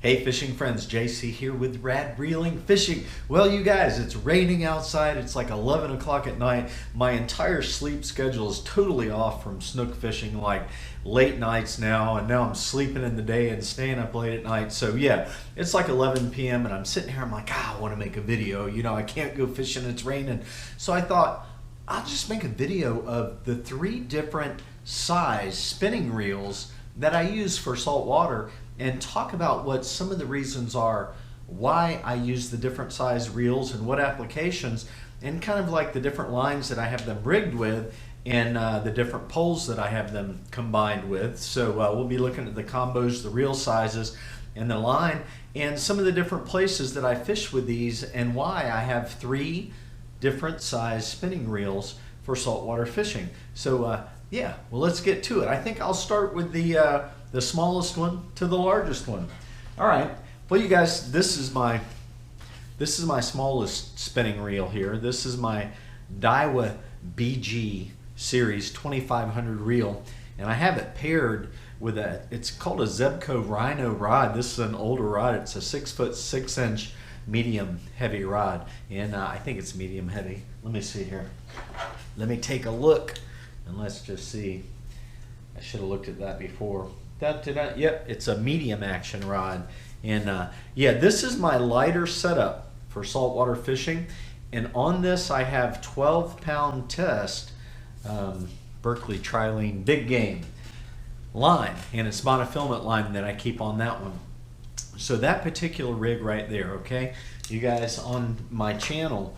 Hey fishing friends, JC here with Rad Reeling Fishing. Well you guys, it's raining outside, it's like 11 o'clock at night. My entire sleep schedule is totally off from snook fishing, like late nights now, and now I'm sleeping in the day and staying up late at night. So yeah, it's like 11 p.m. and I'm sitting here, I'm like, I want to make a video. You know, I can't go fishing, it's raining. So I thought, I'll just make a video of the 3 different size spinning reels that I use for saltwater and talk about what some of the reasons are why I use the different size reels and what applications, and kind of like the different lines that I have them rigged with and the different poles that I have them combined with. So we'll be looking at the combos, the reel sizes, and the line, and some of the different places that I fish with these and why I have 3 different size spinning reels for saltwater fishing. So yeah, well, let's get to it. I think I'll start with the smallest one to the largest one. All right. Well, you guys, this is my smallest spinning reel here. This is my Daiwa BG series 2500 reel, and I have it paired with it's called a Zebco Rhino rod. This is an older rod. It's a 6'6" medium heavy rod, and I think it's medium heavy. Let me see here. Let me take a look. And let's just see. I should have looked at that before. Yep, it's a medium action rod. And yeah, this is my lighter setup for saltwater fishing. And on this I have 12-pound test Berkeley Triline Big Game line. And it's monofilament line that I keep on that one. So that particular rig right there, okay? You guys on my channel,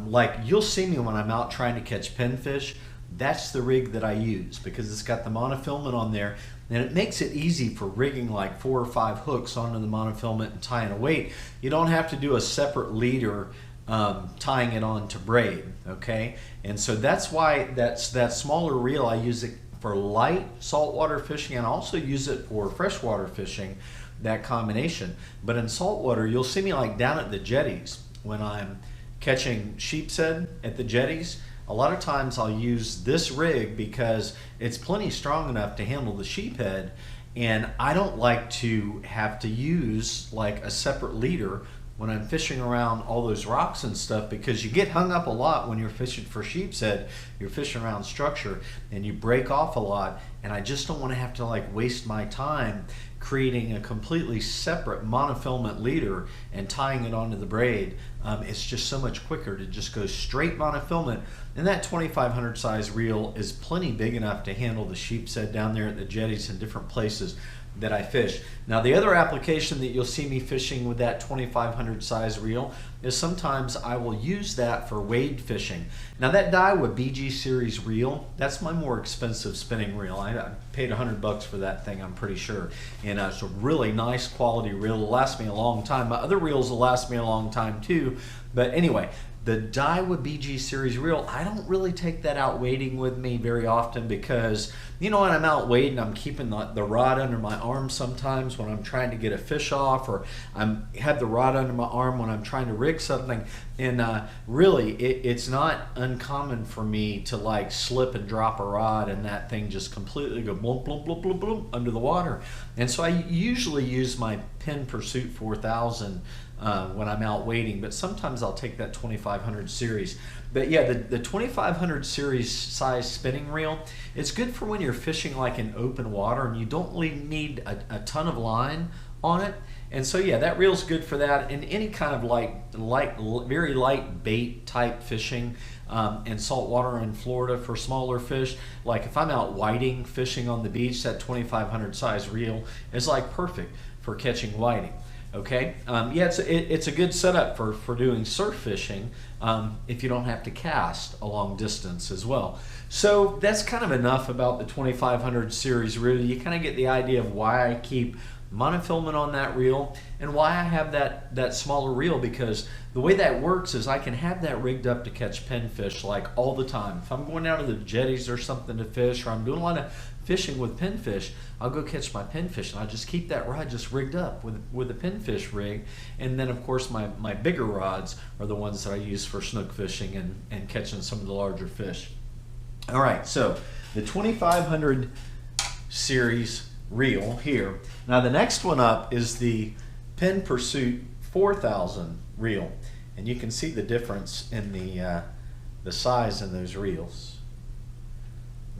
like you'll see me when I'm out trying to catch pinfish. That's the rig that I use because it's got the monofilament on there, and it makes it easy for rigging like 4 or 5 hooks onto the monofilament and tying a weight. You don't have to do a separate leader tying it on to braid, okay? And so that's why that smaller reel, I use it for light saltwater fishing, and I also use it for freshwater fishing, that combination. But in saltwater, you'll see me like down at the jetties when I'm catching sheepshead at the jetties. A lot of times I'll use this rig because it's plenty strong enough to handle the sheephead, and I don't like to have to use like a separate leader when I'm fishing around all those rocks and stuff, because you get hung up a lot when you're fishing for sheepshead. You're fishing around structure and you break off a lot, and I just don't want to have to like waste my time creating a completely separate monofilament leader and tying it onto the braid. It's just so much quicker to just go straight monofilament, and that 2500 size reel is plenty big enough to handle the sheepshead down there at the jetties and different places that I fish. Now the other application that you'll see me fishing with that 2500 size reel is sometimes I will use that for wade fishing. Now that Daiwa BG series reel, that's my more expensive spinning reel. I paid $100 for that thing, I'm pretty sure. And it's a really nice quality reel. It'll last me a long time. My other reels will last me a long time too. But anyway, the Daiwa BG series reel, I don't really take that out wading with me very often because, you know, when I'm out wading, I'm keeping the rod under my arm sometimes when I'm trying to get a fish off, or I have the rod under my arm when I'm trying to rig something. And really, it's not uncommon for me to like slip and drop a rod and that thing just completely go blump, blump, blump, blump, blump under the water. And so I usually use my Penn Pursuit 4000 when I'm out wading, but sometimes I'll take that 2500 series. But yeah, the 2500 series size spinning reel, it's good for when you're fishing like in open water and you don't really need a ton of line on it. And so yeah, that reel's good for that, and any kind of very light bait type fishing in saltwater in Florida for smaller fish. Like if I'm out whiting fishing on the beach, that 2500 size reel is like perfect for catching whiting. Okay, yeah, it's a good setup for doing surf fishing if you don't have to cast a long distance as well. So that's kind of enough about the 2500 series reel. You kind of get the idea of why I keep monofilament on that reel and why I have that smaller reel, because the way that works is I can have that rigged up to catch pinfish like all the time. If I'm going down to the jetties or something to fish, or I'm doing a lot of fishing with pinfish, I'll go catch my pinfish and I'll just keep that rod just rigged up with a pinfish rig. And then of course my bigger rods are the ones that I use for snook fishing and catching some of the larger fish. All right, so the 2500 series reel here. Now the next one up is the Penn Pursuit 4000 reel, and you can see the difference in the size in those reels.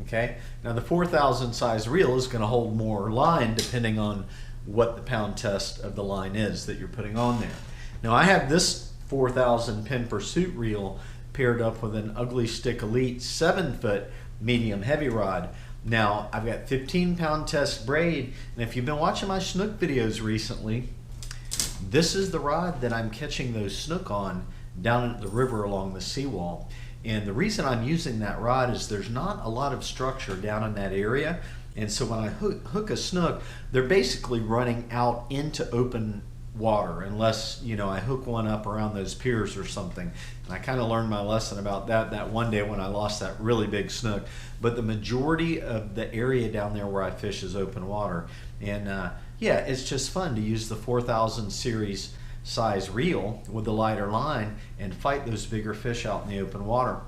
Okay, now the 4000 size reel is going to hold more line depending on what the pound test of the line is that you're putting on there. Now I have this 4000 Penn Pursuit reel paired up with an Ugly Stik Elite 7-foot medium heavy rod. Now I've got 15-pound test braid, and if you've been watching my snook videos recently, this is the rod that I'm catching those snook on down at the river along the seawall. And the reason I'm using that rod is there's not a lot of structure down in that area, and so when I hook a snook, they're basically running out into open water unless, you know, I hook one up around those piers or something. And I kind of learned my lesson about that one day when I lost that really big snook. But the majority of the area down there where I fish is open water. And yeah, it's just fun to use the 4000 series size reel with the lighter line and fight those bigger fish out in the open water.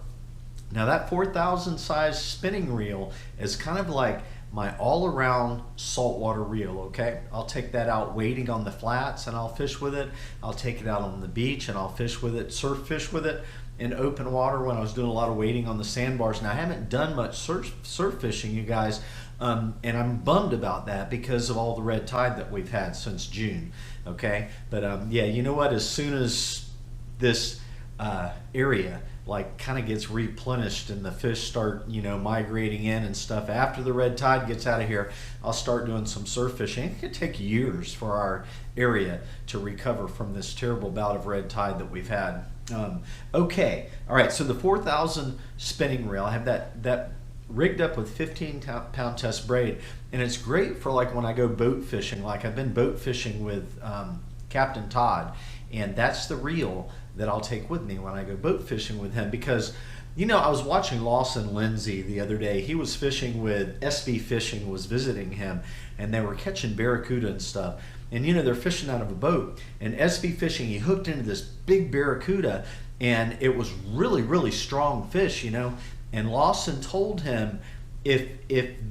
Now that 4000 size spinning reel is kind of like my all-around saltwater reel, okay? I'll take that out wading on the flats and I'll fish with it. I'll take it out on the beach and I'll fish with it, surf fish with it in open water when I was doing a lot of wading on the sandbars. Now I haven't done much surf fishing, you guys, and I'm bummed about that because of all the red tide that we've had since June, okay? But yeah, you know what, as soon as this area like kind of gets replenished and the fish start, you know, migrating in and stuff, after the red tide gets out of here, I'll start doing some surf fishing. It could take years for our area to recover from this terrible bout of red tide that we've had. Okay, all right, so the 4000 spinning reel, I have that rigged up with 15-pound test braid, and it's great for like when I go boat fishing. Like I've been boat fishing with Captain Todd, and that's the reel that I'll take with me when I go boat fishing with him, because, you know, I was watching Lawson Lindsay the other day. He was fishing with SB Fishing, was visiting him, and they were catching barracuda and stuff. And you know, they're fishing out of a boat, and SB Fishing, he hooked into this big barracuda, and it was really, really strong fish, you know. And Lawson told him, if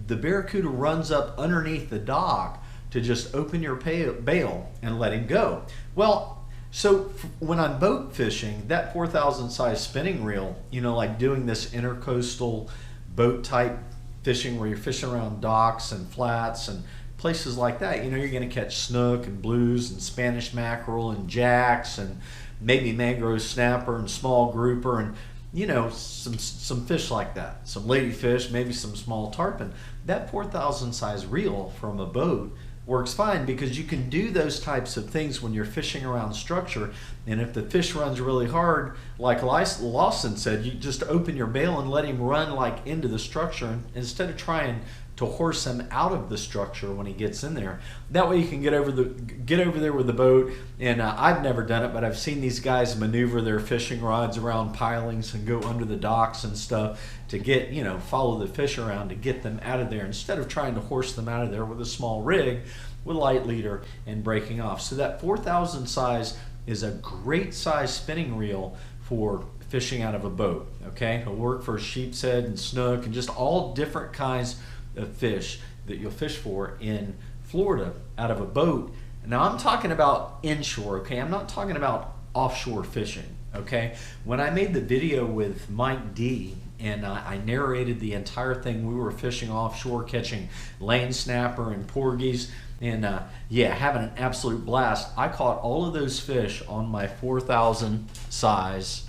the barracuda runs up underneath the dock, to just open your bail and let him go. Well, so when I'm boat fishing, that 4000 size spinning reel, you know, like doing this intercoastal boat type fishing where you're fishing around docks and flats and places like that, you know, you're going to catch snook and blues and Spanish mackerel and jacks and maybe mangrove snapper and small grouper and, you know, some fish like that, some ladyfish, maybe some small tarpon. That 4000 size reel from a boat works fine because you can do those types of things when you're fishing around structure. And if the fish runs really hard, like Lawson said, you just open your bail and let him run like into the structure instead of trying to horse him out of the structure when he gets in there. That way you can get over there with the boat. And I've never done it, but I've seen these guys maneuver their fishing rods around pilings and go under the docks and stuff to get, you know, follow the fish around to get them out of there instead of trying to horse them out of there with a small rig with light leader and breaking off. So that 4000 size is a great size spinning reel for fishing out of a boat, okay? It'll work for sheep's head and snook and just all different kinds of fish that you'll fish for in Florida out of a boat. Now I'm talking about inshore, okay? I'm not talking about offshore fishing, okay? When I made the video with Mike D and I narrated the entire thing, we were fishing offshore catching lane snapper and porgies and yeah, having an absolute blast. I caught all of those fish on my 4000 size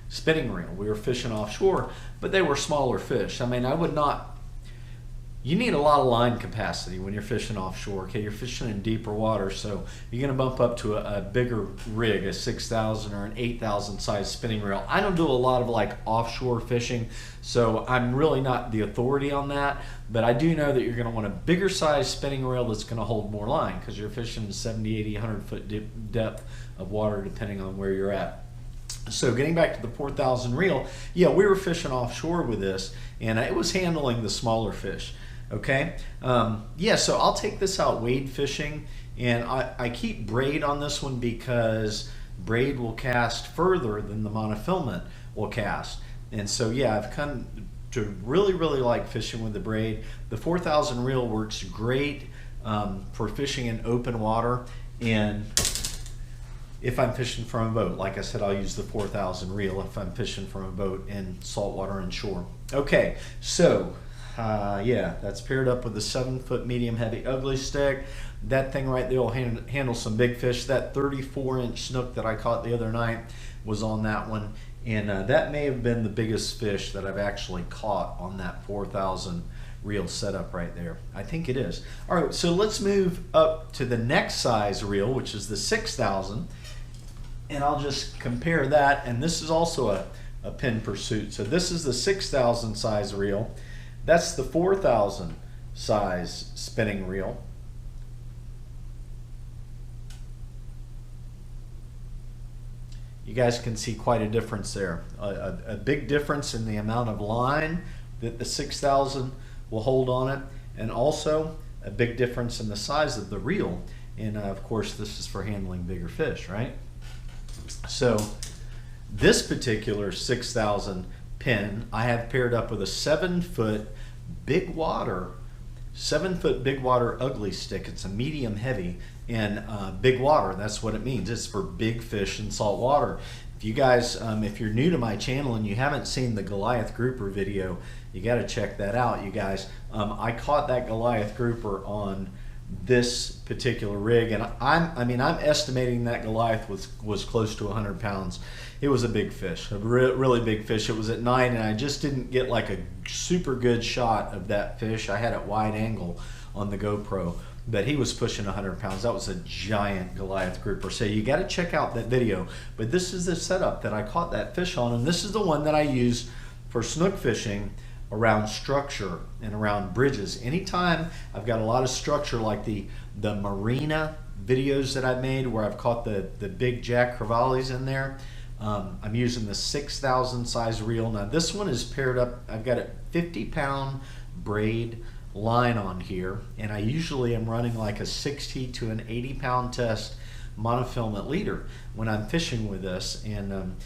spinning reel. We were fishing offshore, but they were smaller fish. I mean, I would not, you need a lot of line capacity when you're fishing offshore, okay? You're fishing in deeper water, so you're gonna bump up to a bigger rig, a 6,000 or an 8,000 size spinning reel. I don't do a lot of like offshore fishing, so I'm really not the authority on that, but I do know that you're gonna want a bigger size spinning reel that's gonna hold more line because you're fishing 70, 80, 100 foot depth of water depending on where you're at. So getting back to the 4000 reel, yeah, we were fishing offshore with this, and it was handling the smaller fish. Okay, yeah, so I'll take this out wade fishing, and I keep braid on this one because braid will cast further than the monofilament will cast. And so yeah, I've come to really, really like fishing with the braid. The 4000 reel works great for fishing in open water, and if I'm fishing from a boat. Like I said, I'll use the 4,000 reel if I'm fishing from a boat in saltwater and shore. Okay, so yeah, that's paired up with the 7-foot medium heavy Ugly Stik. That thing right there will handle some big fish. That 34-inch snook that I caught the other night was on that one, and that may have been the biggest fish that I've actually caught on that 4,000 reel setup right there. I think it is. All right, so let's move up to the next size reel, which is the 6,000, and I'll just compare that. And this is also a Penn Pursuit. So this is the 6,000 size reel. That's the 4,000 size spinning reel. You guys can see quite a difference there. A big difference in the amount of line that the 6,000 will hold on it, and also a big difference in the size of the reel. And of course, this is for handling bigger fish, right? So this particular 6,000 Penn I have paired up with a 7-foot big water, 7-foot big water Ugly Stik. It's a medium heavy, and big water, that's what it means. It's for big fish in salt water. If you guys, if you're new to my channel and you haven't seen the Goliath grouper video, you got to check that out, you guys. I caught that Goliath grouper on this particular rig, and I'm estimating that Goliath was close to 100 pounds. It was a big fish, a really big fish. It was at night, and I just didn't get like a super good shot of that fish. I had it wide angle on the GoPro, but he was pushing 100 pounds. That was a giant Goliath grouper. So you got to check out that video. But this is the setup that I caught that fish on, and this is the one that I use for snook fishing around structure and around bridges. Anytime I've got a lot of structure, like the marina videos that I've made where I've caught the big Jack Crevalles in there, I'm using the 6,000 size reel. Now this one is paired up, I've got a 50-pound braid line on here, and I usually am running like a 60 to an 80-pound test monofilament leader when I'm fishing with this. And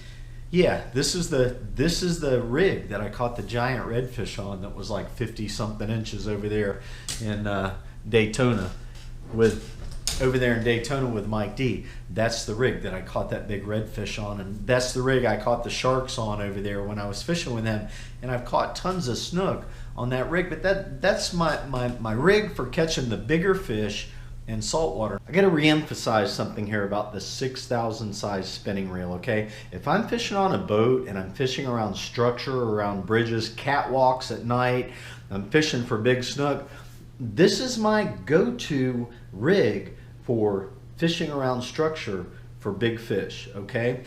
yeah, this is the rig that I caught the giant redfish on that was like 50-something inches over there in Daytona with Mike D. That's the rig that I caught that big redfish on, and that's the rig I caught the sharks on over there when I was fishing with them. And I've caught tons of snook on that rig, but that's my rig for catching the bigger fish in saltwater. I got to re-emphasize something here about the 6,000 size spinning reel, okay? If I'm fishing on a boat and I'm fishing around structure, around bridges, catwalks at night, I'm fishing for big snook, this is my go-to rig for fishing around structure for big fish, okay?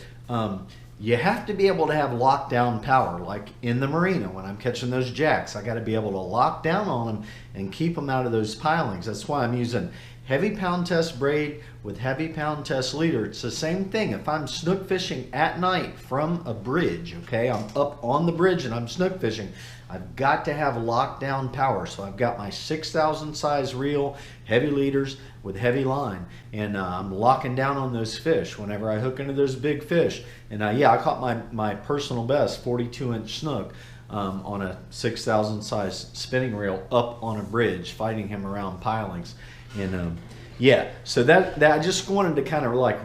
You have to be able to have lockdown power, like in the marina when I'm catching those jacks. I got to be able to lock down on them and keep them out of those pilings. That's why I'm using heavy pound test braid with heavy pound test leader. It's the same thing. If I'm snook fishing at night from a bridge, okay, I'm up on the bridge and I'm snook fishing, I've got to have lockdown power. So I've got my 6,000 size reel, heavy leaders with heavy line, and I'm locking down on those fish whenever I hook into those big fish. And yeah, I caught my personal best 42-inch snook on a 6,000 size spinning reel up on a bridge, fighting him around pilings. And yeah, so that I just wanted to kind of like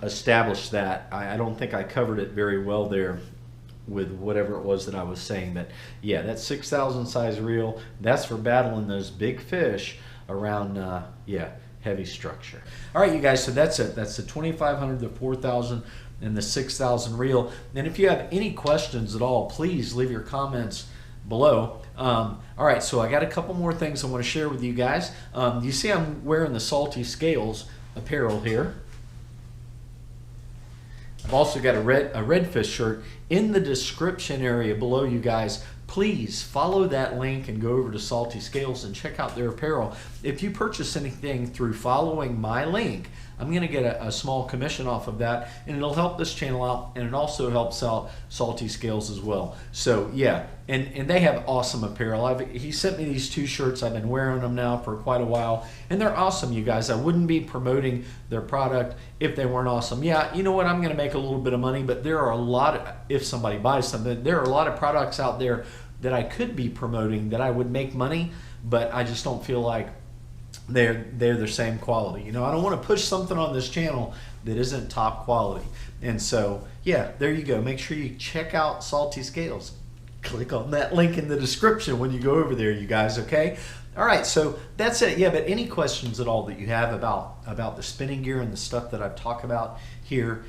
establish that. I don't think I covered it very well there with whatever it was that I was saying, but yeah, that 6,000 size reel, that's for battling those big fish around yeah, heavy structure. All right, you guys, so that's it. That's the 2,500, the 4,000, and the 6,000 reel. And if you have any questions at all, please leave your comments below. All right, so I got a couple more things I want to share with you guys. You see I'm wearing the Salty Scales apparel here. I've also got a redfish shirt. In the description area below, you guys, please follow that link and go over to Salty Scales and check out their apparel. If you purchase anything through following my link, I'm going to get a small commission off of that, and it'll help this channel out, and it also helps out Salty Scales as well. So yeah, and they have awesome apparel. He sent me these 2 shirts. I've been wearing them now for quite a while, and they're awesome, you guys. I wouldn't be promoting their product if they weren't awesome. Yeah, you know what, I'm going to make a little bit of money, but there are a lot of, if somebody buys something, there are a lot of products out there that I could be promoting that I would make money, but I just don't feel like they're the same quality. You know, I don't want to push something on this channel that isn't top quality. And so, yeah, there you go. Make sure you check out Salty Scales. Click on that link in the description when you go over there, you guys, okay? All right, so that's it. Yeah, but any questions at all that you have about the spinning gear and the stuff that I've talked about here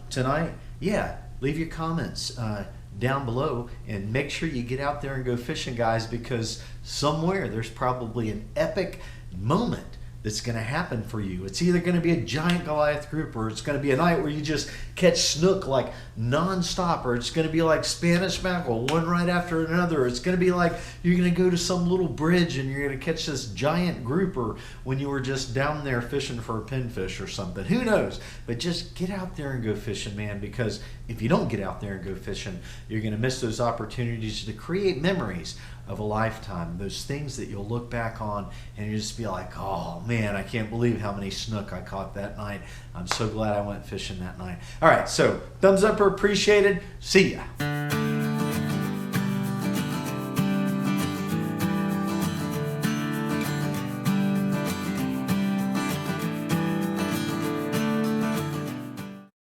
tonight, yeah, leave your comments down below, and make sure you get out there and go fishing, guys, because somewhere there's probably an epic moment that's going to happen for you. It's either going to be a giant Goliath group, or it's going to be a night where you just catch snook like nonstop, or it's going to be like Spanish mackerel, one right after another. Or it's going to be like you're going to go to some little bridge and you're going to catch this giant grouper when you were just down there fishing for a pinfish or something. Who knows? But just get out there and go fishing, man, because if you don't get out there and go fishing, you're going to miss those opportunities to create memories of a lifetime, those things that you'll look back on and you just be like, oh man, I can't believe how many snook I caught that night. I'm so glad I went fishing that night. All right, so thumbs up or appreciated. See ya.